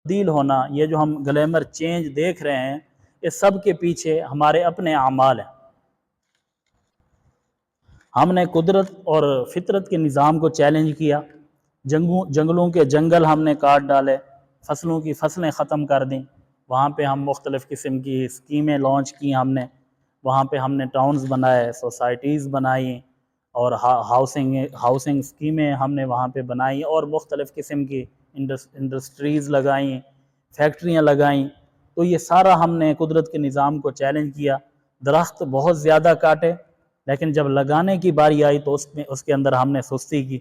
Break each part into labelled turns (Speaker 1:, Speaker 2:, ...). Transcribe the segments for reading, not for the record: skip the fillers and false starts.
Speaker 1: تبدیل ہونا، یہ جو ہم گلیمر چینج دیکھ رہے ہیں، اس سب کے پیچھے ہمارے اپنے اعمال ہیں۔ ہم نے قدرت اور فطرت کے نظام کو چیلنج کیا، جنگلوں کے جنگل ہم نے کاٹ ڈالے، فصلوں کی فصلیں ختم کر دیں، وہاں پہ ہم مختلف قسم کی اسکیمیں لانچ کی ہم نے، وہاں پہ ہم نے ٹاؤنز بنائے، سوسائٹیز بنائیں، اور ہاؤسنگ اسکیمیں ہم نے وہاں پہ بنائیں، اور مختلف قسم کی انڈسٹریز لگائیں، فیکٹریاں لگائیں۔ تو یہ سارا ہم نے قدرت کے نظام کو چیلنج کیا، درخت بہت زیادہ کاٹے، لیکن جب لگانے کی باری آئی تو اس کے اندر ہم نے سستی کی۔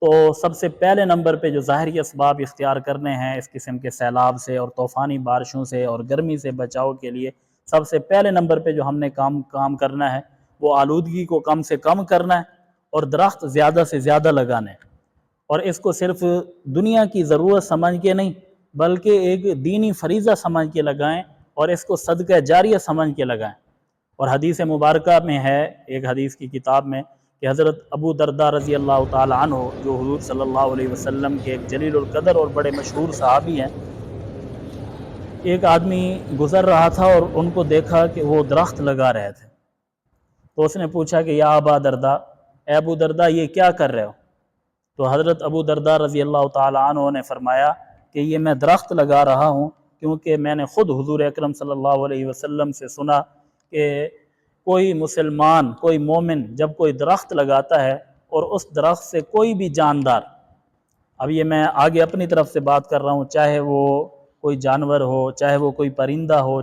Speaker 1: تو سب سے پہلے نمبر پہ جو ظاہری اسباب اختیار کرنے ہیں اس قسم کے سیلاب سے اور طوفانی بارشوں سے اور گرمی سے بچاؤ کے لیے، سب سے پہلے نمبر پہ جو ہم نے کام کرنا ہے وہ آلودگی کو کم سے کم کرنا ہے اور درخت زیادہ سے زیادہ لگانے ہیں، اور اس کو صرف دنیا کی ضرورت سمجھ کے نہیں بلکہ ایک دینی فریضہ سمجھ کے لگائیں، اور اس کو صدقہ جاریہ سمجھ کے لگائیں۔ اور حدیث مبارکہ میں ہے، ایک حدیث کی کتاب میں، کہ حضرت ابو درداء رضی اللہ تعالی عنہ، جو حضور صلی اللہ علیہ وسلم کے ایک جلیل القدر اور بڑے مشہور صحابی ہیں، ایک آدمی گزر رہا تھا اور ان کو دیکھا کہ وہ درخت لگا رہے تھے، تو اس نے پوچھا کہ یا ابا درداء، اے ابو درداء یہ کیا کر رہے ہو؟ تو حضرت ابو درداء رضی اللہ تعالی عنہ نے فرمایا کہ یہ میں درخت لگا رہا ہوں کیونکہ میں نے خود حضور اکرم صلی اللہ علیہ وسلم سے سنا کہ کوئی مسلمان، کوئی مومن جب کوئی درخت لگاتا ہے اور اس درخت سے کوئی بھی جاندار، اب یہ میں آگے اپنی طرف سے بات کر رہا ہوں، چاہے وہ کوئی جانور ہو، چاہے وہ کوئی پرندہ ہو،